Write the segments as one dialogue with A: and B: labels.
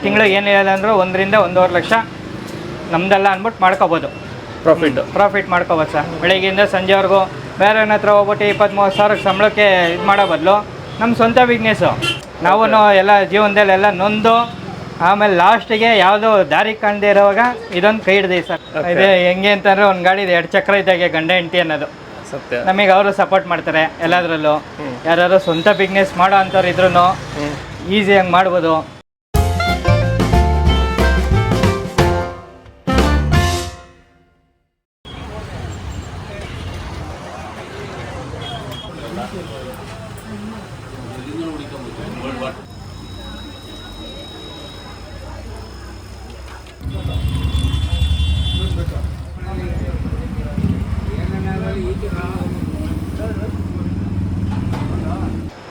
A: ತಿಂಗಳಿಗೆ ಏನಿಲ್ಲ ಅಂದರೂ 1 ರಿಂದ 1.5 ಲಕ್ಷ ನಮ್ದೆಲ್ಲ ಅಂದ್ಬಿಟ್ಟು ಮಾಡ್ಕೋಬೋದು. ಪ್ರಾಫಿಟ್ ಮಾಡ್ಕೋಬೋದು ಸರ್. ಬೆಳಗ್ಗೆಯಿಂದ ಸಂಜೆವರೆಗೂ ಬೇರೆ ಹತ್ರ ಹೋಗ್ಬಿಟ್ಟು 20-30 ಸಾವಿರಕ್ಕೆ ಸಂಬಳಕ್ಕೆ ಇದು ಮಾಡೋ ಬದಲು ನಮ್ಮ ಸ್ವಂತ ಬಿಸ್ನೆಸ್ಸು ನಾವು ಎಲ್ಲ ಜೀವನದಲ್ಲಿ ಎಲ್ಲ ನೊಂದು ಆಮೇಲೆ ಲಾಸ್ಟಿಗೆ ಯಾವುದೋ ದಾರಿ ಕಾಣದೇ ಇರೋವಾಗ ಇದೊಂದು ಕೈ ಹಿಡ್ದಿ ಸರ್. ಇದು ಹೆಂಗೆ ಅಂತಂದರೆ ಒಂದು ಗಾಡಿದು 2 ಚಕ್ರ ಇದ್ದಾಗೆ ಗಂಡ ಹೆಂಡತಿ ಅನ್ನೋದು. ನಮಗೆ ಅವರು ಸಪೋರ್ಟ್ ಮಾಡ್ತಾರೆ ಎಲ್ಲದರಲ್ಲೂ. ಯಾರು ಸ್ವಂತ ಬಿಸ್ನೆಸ್ ಮಾಡೋ ಅಂಥವ್ರು ಇದ್ರೂ ಈಸಿಯಾಗಿ ಮಾಡ್ಬೋದು.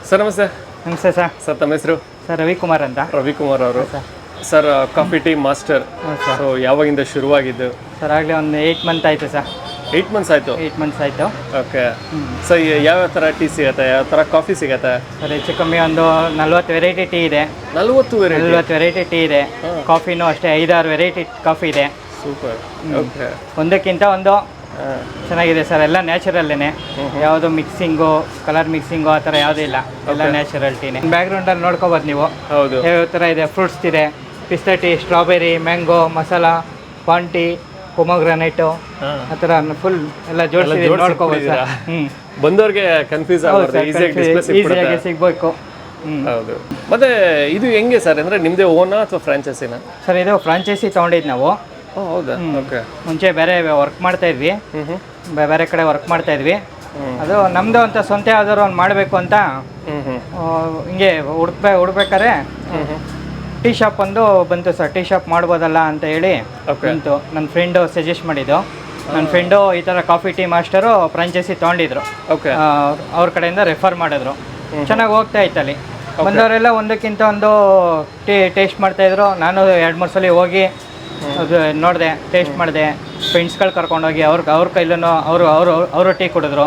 B: ಸರ್ ನಮಸ್ತೆ.
A: ನಮಸ್ತೆ ಸರ್.
B: ಸರ್ ತಮ್ಮ ಹೆಸರು?
A: ಸರ್ ರವಿಕುಮಾರ್ ಅಂತ.
B: ರವಿಕುಮಾರ್ ಅವರು sir coffee tea master. So ಯಾವಾಗಿಂದ ಶುರುವಾಗಿದ್ದು?
A: ಸರ್ ಆಗಲೇ ಒಂದು 8 ಮಂತ್ ಆಯಿತು ಸರ್.
B: 8 ಮಂತ್ಸ್ ಆಯಿತು.
A: 8 ಮಂತ್ಸ್ ಆಯಿತು.
B: ಓಕೆ. ಸೊ ಯಾವ ಥರ ಟೀ ಸಿಗುತ್ತೆ, ಯಾವ ಥರ ಕಾಫಿ ಸಿಗುತ್ತೆ?
A: ಸರ್ ಹೆಚ್ಚು ಕಮ್ಮಿ ಒಂದು 40 ವೆರೈಟಿ ಟೀ ಇದೆ.
B: 40
A: ವೆರೈಟಿ ಟೀ ಇದೆ. ಕಾಫಿನೂ ಅಷ್ಟೇ 5-6 ವೆರೈಟಿ ಕಾಫಿ ಇದೆ.
B: ಸೂಪರ್. ಓಕೆ.
A: ಒಂದಕ್ಕಿಂತ ಒಂದು ಚೆನ್ನಾಗಿದೆ ಸರ್. ಎಲ್ಲ ನ್ಯಾಚುರಲ್ಲೇನೆ, ಯಾವುದು ಮಿಕ್ಸಿಂಗು ಕಲರ್ ಮಿಕ್ಸಿಂಗು ಆ ಥರ ಯಾವುದೂ ಇಲ್ಲ, ಎಲ್ಲ ನ್ಯಾಚುರಲ್ ಟೀನೇ. ಬ್ಯಾಕ್ಗ್ರೌಂಡಲ್ಲಿ ನೋಡ್ಕೋಬೋದು ನೀವು.
B: ಹೌದು.
A: ಯಾವ ಥರ ಇದೆ, ಫ್ರೂಟ್ಸ್ ಇದೆ, pista tea, strawberry, mango, masala, paan tea, pomegranate ಆ ಥರ ಫುಲ್ ಎಲ್ಲ ಜೋಡಿಸಿ ನೋಡ್ಕೋಬೋದು ಸರ್.
B: ಬಂದವ್ರಿಗೆ ಕನ್ಫ್ಯೂಸ್ ಆಗುತ್ತೆ,
A: ಈಸಿಯಾಗಿ ಸಿಗಬೇಕು.
B: ಹೌದು. ಮತ್ತೆ ಇದು ಹೆಂಗೆ ಸರ್, ಅಂದರೆ ನಿಮ್ಮದೇ ಓನಾ ಅಥವಾ ಫ್ರಾಂಚೈಸಿನಾ?
A: ಸರ್ ಇದು ಫ್ರಾಂಚೈಸಿ ತೊಗೊಂಡಿದ್ದು ನಾವು.
B: ಹೌದಾ? ಓಕೆ.
A: ಮುಂಚೆ ಬೇರೆ ವರ್ಕ್ ಮಾಡ್ತಾ ಇದ್ವಿ, ಬೇರೆ ಕಡೆ ವರ್ಕ್ ಮಾಡ್ತಾ ಇದ್ವಿ. ಅದು ನಮ್ಮದು ಅಂತ ಸ್ವಂತ ಯಾವ್ದಾದ್ರು ಒಂದು ಮಾಡಬೇಕು ಅಂತ ಹಿಂಗೆ ಹುಡ್ಬೇಕಾದ್ರೆ ಟೀ ಶಾಪ್ ಒಂದು ಬಂತು ಸರ್. ಟೀ ಶಾಪ್ ಮಾಡ್ಬೋದಲ್ಲ ಅಂತ ಹೇಳಿ ಬಂತು. ನನ್ನ ಫ್ರೆಂಡು ಸಜೆಸ್ಟ್ ಮಾಡಿದ್ದು. ನನ್ನ ಫ್ರೆಂಡು ಈ ಥರ ಕಾಫಿ ಟೀ ಮಾಸ್ಟರು ಫ್ರಾಂಚೈಸಿ ತೊಗೊಂಡಿದ್ರು.
B: ಓಕೆ.
A: ಅವ್ರ ಕಡೆಯಿಂದ ರೆಫರ್ ಮಾಡಿದ್ರು. ಚೆನ್ನಾಗಿ ಹೋಗ್ತಾ ಇತ್ತಲ್ಲಿ. ಬಂದವರೆಲ್ಲ ಒಂದಕ್ಕಿಂತ ಒಂದು ಟೇಸ್ಟ್ ಮಾಡ್ತಾಯಿದ್ರು. ನಾನು 2-3 ಸಲ ಹೋಗಿ ಅದು ನೋಡಿದೆ, ಟೇಸ್ಟ್ ಮಾಡಿದೆ. ಫ್ರೆಂಡ್ಸ್ಗಳು ಕರ್ಕೊಂಡೋಗಿ ಅವ್ರ ಕೈಲೂ ಅವರು ಟೀ ಕುಡಿದ್ರು.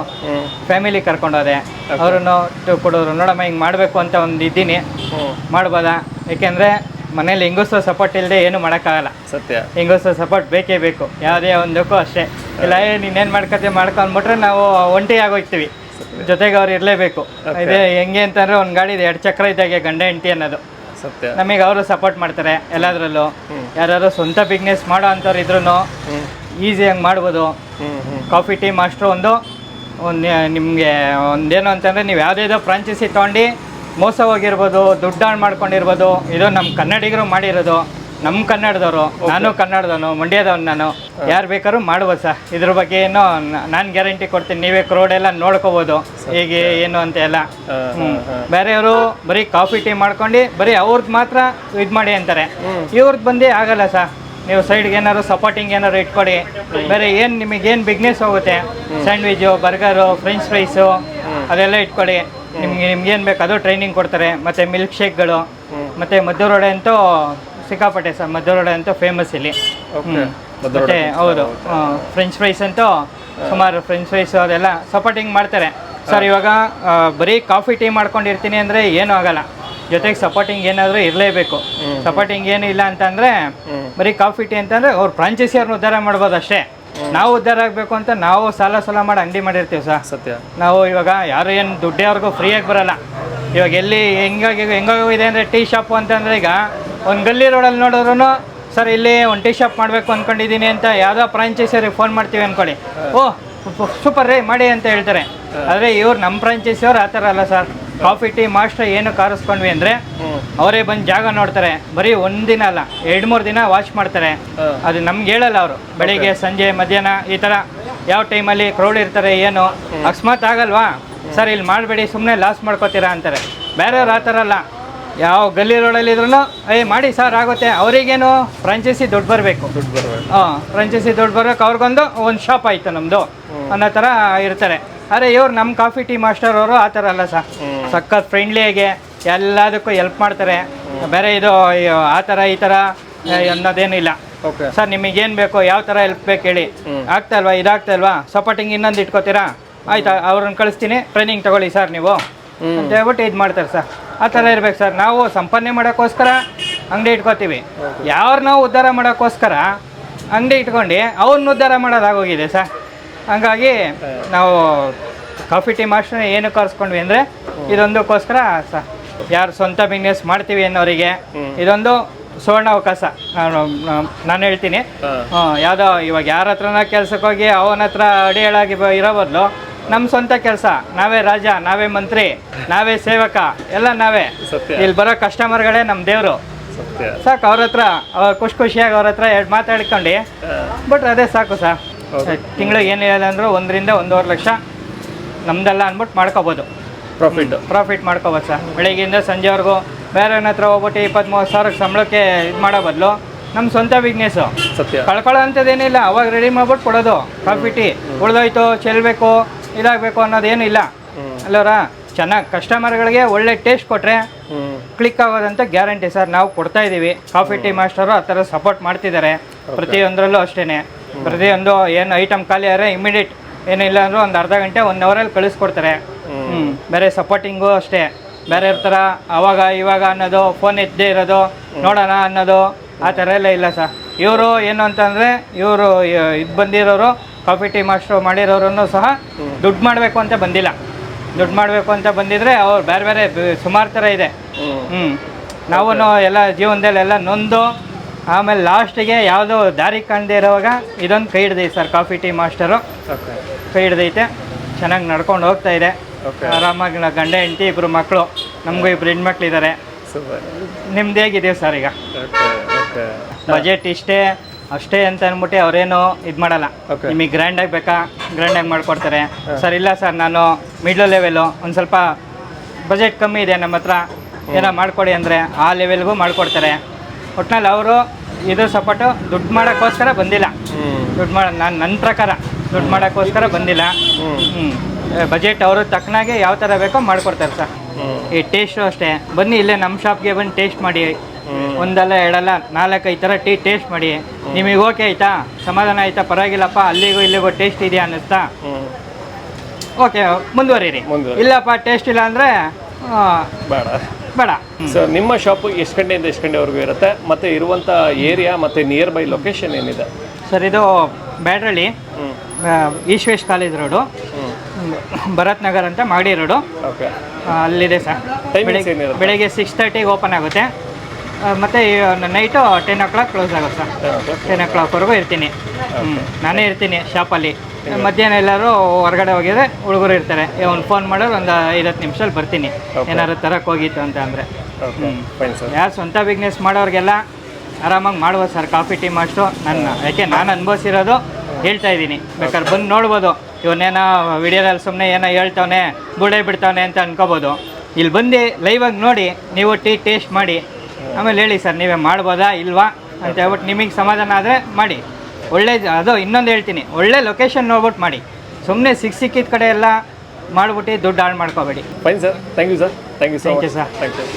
A: ಫ್ಯಾಮಿಲಿ ಕರ್ಕೊಂಡೋದೆ, ಅವ್ರನ್ನು ಕುಡಿದ್ರು. ನೋಡಮ್ಮ ಹಿಂಗೆ ಮಾಡಬೇಕು ಅಂತ ಒಂದು ಇದ್ದೀನಿ, ಮಾಡ್ಬೋದಾ? ಏಕೆಂದರೆ ಮನೇಲಿ ಹೆಂಗಸ್ರ ಸಪೋರ್ಟ್ ಇಲ್ಲದೆ ಏನು ಮಾಡೋಕ್ಕಾಗಲ್ಲ.
B: ಸತ್ಯ.
A: ಹೆಂಗಸ್ರ ಸಪೋರ್ಟ್ ಬೇಕೇ ಬೇಕು ಯಾವುದೇ ಒಂದಕ್ಕೂ ಅಷ್ಟೇ. ಇಲ್ಲ ನೀನೇನು ಮಾಡ್ಕೊಂಡ್ಬಿಟ್ರೆ ನಾವು ಒಂಟಿ ಆಗೋಗ್ತೀವಿ, ಜೊತೆಗೆ ಅವ್ರು ಇರಲೇಬೇಕು. ಇದೆ ಹೆಂಗೆ ಅಂತಂದರೆ ಒಂದು ಗಾಡಿದು 2 ಚಕ್ರ ಇದ್ದಾಗೆ ಗಂಡ ಹೆಂಡತಿ ಅನ್ನೋದು.
B: ಸತ್ಯ. ನಮಗೆ
A: ಅವರು ಸಪೋರ್ಟ್ ಮಾಡ್ತಾರೆ ಎಲ್ಲದರಲ್ಲೂ. ಯಾರು ಸ್ವಂತ ಬಿಸ್ನೆಸ್ ಮಾಡೋ ಅಂಥವ್ರು ಇದ್ರೂ ಈಸಿಯಾಗಿ ಮಾಡ್ಬೋದು. ಕಾಫಿ ಟೀ ಮಾಸ್ಟ್ರು ಒಂದು ನಿಮಗೆ ಒಂದೇನು ಅಂತಂದರೆ ನೀವು ಯಾವುದೇದೋ ಫ್ರಾಂಚೈಸಿ ತೊಗೊಂಡು ಮೋಸ ಹೋಗಿರ್ಬೋದು, ದುಡ್ಡು ಹಾಳು ಮಾಡ್ಕೊಂಡಿರ್ಬೋದು. ಇದು ನಮ್ಮ ಕನ್ನಡಿಗರು ಮಾಡಿರೋದು, ನಮ್ಮ ಕನ್ನಡದವರು. ನಾನು ಕನ್ನಡದವನು, ಮಂಡ್ಯದವನು. ನಾನು ಯಾರು ಬೇಕಾದ್ರೂ ಮಾಡ್ಬೋದು ಸರ್. ಇದ್ರ ಬಗ್ಗೆ ಏನೋ ನಾನು ಗ್ಯಾರಂಟಿ ಕೊಡ್ತೀನಿ. ನೀವೇ ಕ್ರೋಡೆಲ್ಲ ನೋಡ್ಕೋಬೋದು ಹೇಗೆ ಏನು ಅಂತ ಎಲ್ಲ. ಬೇರೆಯವರು ಬರೀ ಕಾಫಿ ಟೀ ಮಾಡ್ಕೊಂಡು ಬರೀ ಅವ್ರದ್ದು ಮಾತ್ರ ಇದು ಮಾಡಿ ಅಂತಾರೆ. ಇವ್ರದ್ದು ಬಂದು ಆಗಲ್ಲ ಸರ್. ನೀವು ಸೈಡ್ಗೆ ಏನಾದ್ರು ಸಪೋರ್ಟಿಂಗ್ ಏನಾದ್ರು ಇಟ್ಕೊಡಿ. ಬೇರೆ ಏನು ನಿಮಗೇನು ಬಿಸ್ನೆಸ್ ಹೋಗುತ್ತೆ, ಸ್ಯಾಂಡ್ವಿಚ್ಚು, ಬರ್ಗರು, ಫ್ರೆಂಚ್ ಫ್ರೈಸು ಅದೆಲ್ಲ ಇಟ್ಕೊಡಿ. ನಿಮ್ಗೇನು ಬೇಕು ಅದು ಟ್ರೈನಿಂಗ್ ಕೊಡ್ತಾರೆ. ಮತ್ತು ಮಿಲ್ಕ್ ಶೇಕ್ಗಳು, ಮತ್ತು ಮದ್ದೂರು ಅಂತೂ ಸಿಕ್ಕಾಪಟ್ಟೆ ಸರ್. ಮದ್ದೂರು ಅಂತೂ ಫೇಮಸ್ ಇಲ್ಲಿ. ಮತ್ತು ಹೌದು, ಫ್ರೆಂಚ್ ಫ್ರೈಸ್ ಅಂತೂ ಸುಮಾರು ಫ್ರೆಂಚ್ ಫ್ರೈಸು ಅದೆಲ್ಲ ಸಪೋರ್ಟಿಂಗ್ ಮಾಡ್ತಾರೆ ಸರ್. ಇವಾಗ ಬರೀ ಕಾಫಿ ಟೀ ಮಾಡ್ಕೊಂಡಿರ್ತೀನಿ ಅಂದರೆ ಏನೂ ಆಗಲ್ಲ, ಜೊತೆಗೆ ಸಪೋರ್ಟಿಂಗ್ ಏನಾದರೂ ಇರಲೇಬೇಕು. ಸಪೋರ್ಟಿಂಗ್ ಏನು ಇಲ್ಲ ಅಂತಂದರೆ ಬರೀ ಕಾಫಿ ಟೀ ಅಂತಂದರೆ ಅವ್ರು ಫ್ರಾಂಚೈಸಿಯವ್ರನ್ನ ಉದ್ಧಾರ ಮಾಡ್ಬೋದು ಅಷ್ಟೇ. ನಾವು ಉದ್ಧಾರ ಆಗಬೇಕು ಅಂತ ನಾವು ಸಾಲ ಮಾಡಿ ಅಂಗಡಿ ಮಾಡಿರ್ತೀವಿ ಸರ್.
B: ಸತ್ಯ.
A: ನಾವು ಇವಾಗ ಯಾರು ಏನು ದುಡ್ಡೇವ್ರಿಗೂ ಫ್ರೀಯಾಗಿ ಬರೋಲ್ಲ. ಇವಾಗ ಎಲ್ಲಿ ಹೆಂಗೋಗಿದೆ ಅಂದರೆ ಟೀ ಶಾಪು ಅಂತಂದರೆ ಈಗ ಒಂದು ಗಲ್ಲಿ ರೋಡಲ್ಲಿ ನೋಡಿದ್ರು ಸರ್ ಇಲ್ಲಿ ಒಂದು ಟೀ ಶಾಪ್ ಮಾಡಬೇಕು ಅಂದ್ಕೊಂಡಿದ್ದೀನಿ ಅಂತ ಯಾವುದೋ ಫ್ರಾಂಚೈಸಿಯವ್ರಿಗೆ ಫೋನ್ ಮಾಡ್ತೀವಿ ಅಂದ್ಕೊಳ್ಳಿ. ಓಹ್ ಸೂಪರ್ ರೀ ಮಾಡಿ ಅಂತ ಹೇಳ್ತಾರೆ. ಆದರೆ ಇವ್ರು ನಮ್ಮ ಫ್ರಾಂಚೈಸಿಯವ್ರು ಆ ಥರ ಅಲ್ಲ ಸರ್. ಕಾಫಿ ಟೀ ಮಾಸ್ಟರ್ ಏನು ಕಾರಿಸ್ಕೊಂಡ್ವಿ ಅಂದರೆ ಅವರೇ ಬಂದು ಜಾಗ ನೋಡ್ತಾರೆ. ಬರೀ ಒಂದಿನ ಅಲ್ಲ, 2-3 ದಿನ ವಾಚ್ ಮಾಡ್ತಾರೆ. ಅದು ನಮ್ಗೆ ಹೇಳಲ್ಲ ಅವರು. ಬೆಳಿಗ್ಗೆ, ಸಂಜೆ, ಮಧ್ಯಾಹ್ನ ಈ ಥರ ಯಾವ ಟೈಮಲ್ಲಿ ಕ್ರೌಡ್ ಇರ್ತಾರೆ ಏನು. ಅಕಸ್ಮಾತ್ ಆಗಲ್ವಾ ಸರ್ ಇಲ್ಲಿ ಮಾಡಬೇಡಿ ಸುಮ್ಮನೆ ಲಾಸ್ ಮಾಡ್ಕೋತೀರಾ ಅಂತಾರೆ. ಬೇರೆಯವ್ರು ಆ ಥರ ಅಲ್ಲ. ಯಾವ ಗಲ್ಲಿ ರೋಡಲ್ಲಿ ಇದ್ರೂ ಮಾಡಿ ಸರ್ ಆಗುತ್ತೆ. ಅವರಿಗೇನು ಫ್ರಾಂಚೈಸಿ ದುಡ್ಡು ಬರಬೇಕು. ಫ್ರಾಂಚೈಸಿ ದುಡ್ಡು ಬರ್ಬೇಕು. ಒಂದು ಶಾಪ್ ಆಯಿತು ನಮ್ಮದು ಅನ್ನೋ ಥರ ಇರ್ತಾರೆ. ಅರೆ ಇವ್ರು ನಮ್ಮ ಕಾಫಿ ಟೀ ಮಾಸ್ಟರ್ ಅವರು ಆ ಥರ ಅಲ್ಲ ಸರ್. ಸಖತ್ ಫ್ರೆಂಡ್ಲಿಯಾಗೆ ಎಲ್ಲದಕ್ಕೂ ಹೆಲ್ಪ್ ಮಾಡ್ತಾರೆ. ಬೇರೆ ಇದು ಆ ಥರ ಈ ಥರ ಅನ್ನೋದೇನಿಲ್ಲ ಸರ್. ನಿಮಗೇನು ಬೇಕೋ, ಯಾವ ಥರ ಹೆಲ್ಪ್ ಬೇಕು ಹೇಳಿ. ಆಗ್ತಾ ಇಲ್ವಾ, ಇದಾಗ್ತಾ ಇಲ್ವಾ, ಸಪೋರ್ಟಿಂಗ್ ಇನ್ನೊಂದು ಇಟ್ಕೋತೀರಾ, ಆಯ್ತಾ ಅವ್ರನ್ನ ಕಳಿಸ್ತೀನಿ, ಟ್ರೈನಿಂಗ್ ತೊಗೊಳ್ಳಿ ಸರ್ ನೀವು ಅಂತ ಹೇಳ್ಬಿಟ್ಟು ಇದು ಮಾಡ್ತಾರೆ ಸರ್. ಆ ಥರ ಇರ್ಬೇಕು ಸರ್. ನಾವು ಸಂಪಾದನೆ ಮಾಡೋಕ್ಕೋಸ್ಕರ ಅಂಗಡಿ ಇಟ್ಕೋತೀವಿ. ಯಾರು ನಾವು ಉದ್ಧಾರ ಮಾಡೋಕ್ಕೋಸ್ಕರ ಅಂಗಡಿ ಇಟ್ಕೊಂಡು ಅವ್ರನ್ನ ಉದ್ಧಾರ ಮಾಡೋದಾಗೋಗಿದೆ ಸರ್. ಹಂಗಾಗಿ ನಾವು ಕಾಫಿ ಟೀ ಮಾಸ್ಟರ್ನ ಏನಕ್ಕೆ ಕರೆಸ್ಕೊಂಡ್ವಿ ಅಂದರೆ ಇದೊಂದಕ್ಕೋಸ್ಕರ ಸರ್. ಯಾರು ಸ್ವಂತ ಬಿಸ್ನೆಸ್ ಮಾಡ್ತೀವಿ ಅನ್ನೋರಿಗೆ ಇದೊಂದು ಸುವರ್ಣ ಅವಕಾಶ. ನಾನು ಹೇಳ್ತೀನಿ, ಯಾವುದೋ ಇವಾಗ ಯಾರ ಹತ್ರನ ಕೆಲ್ಸಕ್ಕೆ ಹೋಗಿ ಅವನ ಹತ್ರ ಅಡಿಯಾಳಾಗಿ ಇರೋ ಬದಲು ನಮ್ಮ ಸ್ವಂತ ಕೆಲಸ, ನಾವೇ ರಾಜ, ನಾವೇ ಮಂತ್ರಿ, ನಾವೇ ಸೇವಕ, ಎಲ್ಲ ನಾವೇ. ಇಲ್ಲಿ ಬರೋ ಕಸ್ಟಮರ್ಗಳೇ ನಮ್ಮ ದೇವರು. ಸಾಕು ಅವ್ರ ಹತ್ರ ಖುಷಿಯಾಗಿ ಅವ್ರ ಹತ್ರ ಎರಡು ಮಾತಾಡ್ಕೊಂಡು ಬಟ್ ಅದೇ ಸಾಕು ಸರ್. ತಿಂಗಳಿಗೆ ಏನಿಲ್ಲ ಅಂದರೂ 1 ರಿಂದ 1.5 ಲಕ್ಷ ನಮ್ದೆಲ್ಲ ಅಂದ್ಬಿಟ್ಟು ಮಾಡ್ಕೋಬೋದು. ಪ್ರಾಫಿಟ್ ಮಾಡ್ಕೋಬೋದು ಸರ್. ಬೆಳಗ್ಗೆಯಿಂದ ಸಂಜೆವರೆಗೂ ಬೇರೆ ಹತ್ರ ಹೋಗ್ಬಿಟ್ಟು 20-30 ಸಾವಿರಕ್ಕೆ ಸಂಬಳಕ್ಕೆ ಇದು ಮಾಡೋ ಬದಲು ನಮ್ಮ ಸ್ವಂತ ಬಿಸ್ನೆಸ್ಸು ಕಳ್ಕೊಳ್ಳೋ ಅಂಥದ್ದೇನಿಲ್ಲ. ಅವಾಗ ರೆಡಿ ಮಾಡ್ಬಿಟ್ಟು ಕೊಡೋದು. ಕಾಫಿ ಟೀ ಉಳ್ದೋಯ್ತು, ಚೆಲ್ಲಬೇಕು, ಇದಾಗಬೇಕು ಅನ್ನೋದೇನು ಇಲ್ಲ ಅಲ್ಲವರ. ಚೆನ್ನಾಗಿ ಕಸ್ಟಮರ್ಗಳಿಗೆ ಒಳ್ಳೆ ಟೇಸ್ಟ್ ಕೊಟ್ಟರೆ ಕ್ಲಿಕ್ ಆಗೋದಂತ ಗ್ಯಾರಂಟಿ ಸರ್. ನಾವು ಕೊಡ್ತಾ ಇದ್ದೀವಿ. ಕಾಫಿ ಟೀ ಮಾಸ್ಟರು ಆ ಥರ ಸಪೋರ್ಟ್ ಮಾಡ್ತಿದ್ದಾರೆ ಪ್ರತಿಯೊಂದರಲ್ಲೂ ಅಷ್ಟೇ. ಪ್ರತಿಯೊಂದು ಏನು ಐಟಮ್ ಖಾಲಿ ಆದರೆ ಇಮಿಡಿಯೇಟ್, ಏನಿಲ್ಲ ಅಂದರೂ ಒಂದು ಅರ್ಧ ಗಂಟೆ 1 ಅವರಲ್ಲಿ ಕಳಿಸ್ಕೊಡ್ತಾರೆ. ಬೇರೆ ಸಪೋರ್ಟಿಂಗು ಅಷ್ಟೇ. ಬೇರೆ ಥರ ಅವಾಗ ಇವಾಗ ಅನ್ನೋದು, ಫೋನ್ ಎತ್ತದೇ ಇರೋದು, ನೋಡೋಣ ಅನ್ನೋದು ಆ ಥರ ಎಲ್ಲ ಇಲ್ಲ ಸರ್. ಇವರು ಏನು ಅಂತಂದರೆ ಇವರು ಇದು ಬಂದಿರೋರು ಕಾಫಿ ಟೀ ಮಾಸ್ಟ್ರು ಮಾಡಿರೋರನ್ನು ಸಹ ದುಡ್ಡು ಮಾಡಬೇಕು ಅಂತ ಬಂದಿಲ್ಲ. ದುಡ್ಡು ಮಾಡಬೇಕು ಅಂತ ಬಂದಿದ್ರೆ ಅವ್ರು ಬೇರೆ ಬೇರೆ ಸುಮಾರು ಥರ ಇದೆ. ನಾವು ಎಲ್ಲ ಜೀವನದಲ್ಲಿ ಎಲ್ಲ ನೊಂದು ಆಮೇಲೆ ಲಾಸ್ಟಿಗೆ ಯಾವುದೋ ದಾರಿ ಕಾಣದೇ ಇರೋವಾಗ ಇದೊಂದು ಕೈ ಹಿಡ್ದೈತೆ ಸರ್. ಕಾಫಿ ಟೀ ಮಾಸ್ಟರು ಕೈ ಹಿಡ್ದೈತೆ, ಚೆನ್ನಾಗಿ ನಡ್ಕೊಂಡು ಹೋಗ್ತಾ ಇದೆ. ಆರಾಮಾಗಿ ಗಂಡ ಹೆಂಡತಿ 2 ಮಕ್ಕಳು, ನಮಗೂ 2 ಹೆಣ್ಮಕ್ಳಿದ್ದಾರೆ. ನಿಮ್ದೇಗಿದೆಯೋ ಸರ್ ಈಗ ಬಜೆಟ್ ಇಷ್ಟೇ ಅಷ್ಟೇ ಅಂತ ಅಂದ್ಬಿಟ್ಟು ಅವರೇನು ಇದು ಮಾಡಲ್ಲ. ನಿಮಗೆ ಗ್ರ್ಯಾಂಡಾಗಿ ಬೇಕಾ ಗ್ರ್ಯಾಂಡಾಗಿ ಮಾಡಿಕೊಡ್ತಾರೆ ಸರ್. ಇಲ್ಲ ಸರ್ ನಾನು ಮಿಡ್ಲ್ ಲೆವೆಲು, ಒಂದು ಸ್ವಲ್ಪ ಬಜೆಟ್ ಕಮ್ಮಿ ಇದೆ ನಮ್ಮ ಹತ್ರ, ಏನೋ ಮಾಡಿಕೊಡಿ ಅಂದರೆ ಆ ಲೆವೆಲ್ಗೂ ಮಾಡಿಕೊಡ್ತಾರೆ. ಒಟ್ಟಿನಲ್ಲಿ ಅವರು ಇದು ಸಪೋರ್ಟು ದುಡ್ಡು ಮಾಡೋಕ್ಕೋಸ್ಕರ ಬಂದಿಲ್ಲ. ನನ್ನ ಪ್ರಕಾರ ದುಡ್ಡು ಮಾಡೋಕ್ಕೋಸ್ಕರ ಬಂದಿಲ್ಲ. ಬಜೆಟ್ ಅವರು ತಕ್ಕನಾಗೆ ಯಾವ ಥರ ಬೇಕೋ ಮಾಡಿಕೊಡ್ತಾರೆ ಸರ್. ಈ ಟೇಸ್ಟು ಅಷ್ಟೇ. ಬನ್ನಿ ಇಲ್ಲೇ ನಮ್ಮ ಶಾಪ್ಗೆ ಬಂದು ಟೇಸ್ಟ್ ಮಾಡಿ, ಒಂದಲ್ಲ ಎರಡಲ್ಲ 4-5 ಥರ ಟೀ ಟೇಸ್ಟ್ ಮಾಡಿ. ನಿಮಗೆ ಓಕೆ ಆಯಿತಾ, ಸಮಾಧಾನ ಆಯಿತಾ, ಪರವಾಗಿಲ್ಲಪ್ಪ, ಅಲ್ಲಿಗೂ ಇಲ್ಲಿಗೂ ಟೇಸ್ಟ್ ಇದೆಯಾ ಅನ್ನಿಸ್ತಾ, ಓಕೆ ಮುಂದುವರಿರಿ. ಇಲ್ಲಪ್ಪ ಟೇಸ್ಟ್ ಇಲ್ಲ ಅಂದರೆ ಬೇಡ.
B: ಸರ್ ನಿಮ್ಮ ಶಾಪು ಎಷ್ಟು ಗಂಟೆಯಿಂದ ಎಷ್ಟು ಗಂಟೆವರೆಗೂ ಇರುತ್ತೆ, ಮತ್ತು ಇರುವಂಥ ಏರಿಯಾ ಮತ್ತು ನಿಯರ್ ಬೈ ಲೊಕೇಶನ್ ಏನಿದೆ
A: ಸರ್? ಇದು Byadarahalli, east west college road, Bharat Nagar ಅಂತ ಮಾಗಡಿ ರೋಡು, ಅಲ್ಲಿದೆ ಸರ್. ಬೆಳಗ್ಗೆ 6:30ಗೆ ಓಪನ್ ಆಗುತ್ತೆ, ಮತ್ತು ನೈಟು 10 o'clock ಕ್ಲೋಸ್ ಆಗುತ್ತೆ ಸರ್. 10 o'clockವರೆಗೂ ಇರ್ತೀನಿ. ನಾನೇ ಇರ್ತೀನಿ ಶಾಪಲ್ಲಿ. ಮಧ್ಯಾಹ್ನ ಎಲ್ಲರೂ ಹೊರಗಡೆ ಹೋಗಿದ್ರೆ ಹುಡುಗರು ಇರ್ತಾರೆ. ಒಂದು ಫೋನ್ ಮಾಡೋರು ಒಂದು 5-10 ನಿಮಿಷದಲ್ಲಿ ಬರ್ತೀನಿ, ಏನಾದ್ರು ತರಕ್ಕೆ ಹೋಗಿತ್ತು ಅಂತ ಅಂದರೆ. ಯಾರು ಸ್ವಂತ ಬಿಸ್ನೆಸ್ ಮಾಡೋರಿಗೆಲ್ಲ ಆರಾಮಾಗಿ ಮಾಡ್ಬೋದು ಸರ್ ಕಾಫಿ ಟೀ ಮಾಸ್ಟ್ರು. ಯಾಕೆ ನಾನು ಅನುಭವಿಸಿರೋದು ಹೇಳ್ತಾ ಇದ್ದೀನಿ. ಬೇಕಾದ್ರೆ ಬಂದು ನೋಡ್ಬೋದು. ಇವನೇನೋ ವಿಡಿಯೋದಲ್ಲಿ ಸುಮ್ಮನೆ ಏನೋ ಹೇಳ್ತವನೆ, ಬುಡೆ ಬಿಡ್ತಾವನೆ ಅಂತ ಅನ್ಕೋಬೋದು. ಇಲ್ಲಿ ಬಂದು ಲೈವಾಗಿ ನೋಡಿ ನೀವು ಟೀ ಟೇಸ್ಟ್ ಮಾಡಿ ಆಮೇಲೆ ಹೇಳಿ ಸರ್ ನೀವೇ ಮಾಡ್ಬೋದಾ ಇಲ್ವಾ ಅಂತ ಹೇಳ್ಬಿಟ್ಟು ನಿಮಗೆ ಸಮಾಧಾನ ಆದರೆ ಮಾಡಿ. ಒಳ್ಳೆ ಅದು ಇನ್ನೊಂದು ಹೇಳ್ತೀನಿ, ಒಳ್ಳೆ ಲೊಕೇಶನ್ ನೋಡ್ಬಿಟ್ಟು ಮಾಡಿ. ಸುಮ್ಮನೆ ಸಿಕ್ಕಿದ ಕಡೆ ಎಲ್ಲ ಮಾಡಿಬಿಟ್ಟು ದುಡ್ಡು ಹಾಳು ಮಾಡ್ಕೋಬೇಡಿ.
B: Fine sir, thank you sir. Thank you sir.
A: Thank you.